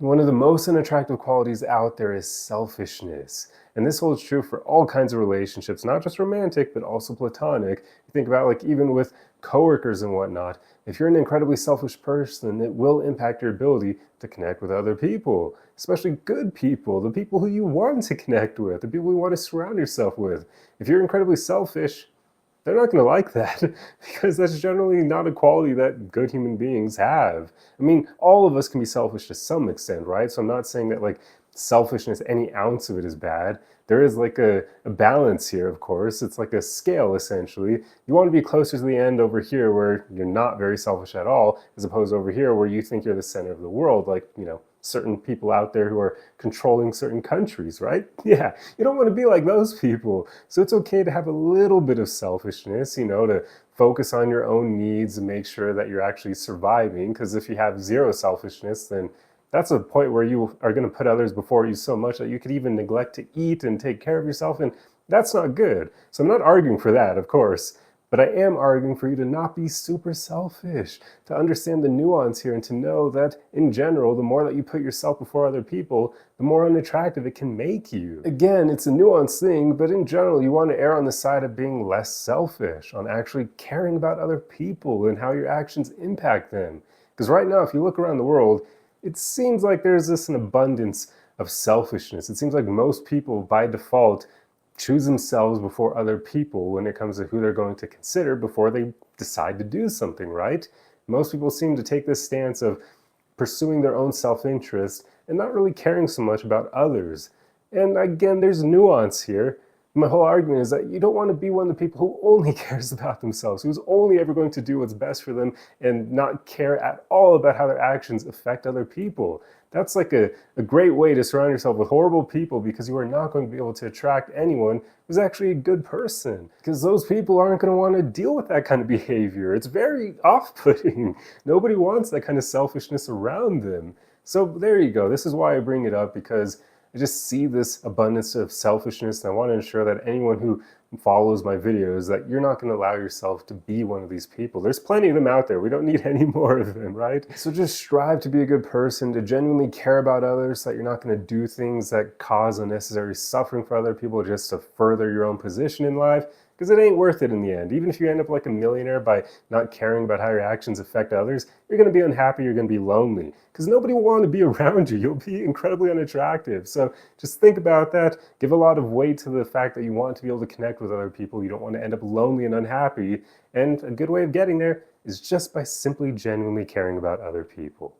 One of the most unattractive qualities out there is selfishness. And this holds true for all kinds of relationships, not just romantic, but also platonic. You think about like even with coworkers and whatnot. If you're an incredibly selfish person, it will impact your ability to connect with other people, especially good people, the people who you want to connect with, the people you want to surround yourself with. If you're incredibly selfish, they're not going to like that because that's generally not a quality that good human beings have. I mean, all of us can be selfish to some extent, right? So I'm not saying that like selfishness, any ounce of it is bad. There is like a balance here, of course. It's like a scale, essentially. You want to be closer to the end over here where you're not very selfish at all, as opposed to over here where you think you're the center of the world, like, certain people out there who are controlling certain countries, right? Yeah, you don't want to be like those people. So it's okay to have a little bit of selfishness, to focus on your own needs and make sure that you're actually surviving. Because if you have zero selfishness, then that's a point where you are going to put others before you so much that you could even neglect to eat and take care of yourself. And that's not good. So I'm not arguing for that, of course. But I am arguing for you to not be super selfish, to understand the nuance here and to know that in general, the more that you put yourself before other people, the more unattractive it can make you. Again, it's a nuanced thing, but in general, you want to err on the side of being less selfish, on actually caring about other people and how your actions impact them. Because right now, if you look around the world, it seems like there's an abundance of selfishness. It seems like most people, by default, choose themselves before other people when it comes to who they're going to consider before they decide to do something, right? Most people seem to take this stance of pursuing their own self-interest and not really caring so much about others. And again, there's nuance here. My whole argument is that you don't want to be one of the people who only cares about themselves, who's only ever going to do what's best for them and not care at all about how their actions affect other people. That's like a great way to surround yourself with horrible people because you are not going to be able to attract anyone who's actually a good person. Because those people aren't going to want to deal with that kind of behavior. It's very off-putting. Nobody wants that kind of selfishness around them. So there you go. This is why I bring it up, because I just see this abundance of selfishness, and I want to ensure that anyone who follows my videos, that you're not going to allow yourself to be one of these people. There's plenty of them out there. We don't need any more of them, right? So just strive to be a good person, to genuinely care about others, so that you're not going to do things that cause unnecessary suffering for other people just to further your own position in life. Because it ain't worth it in the end. Even if you end up like a millionaire by not caring about how your actions affect others, you're going to be unhappy, you're going to be lonely. Because nobody will want to be around you. You'll be incredibly unattractive. So just think about that. Give a lot of weight to the fact that you want to be able to connect with other people. You don't want to end up lonely and unhappy. And a good way of getting there is just by simply genuinely caring about other people.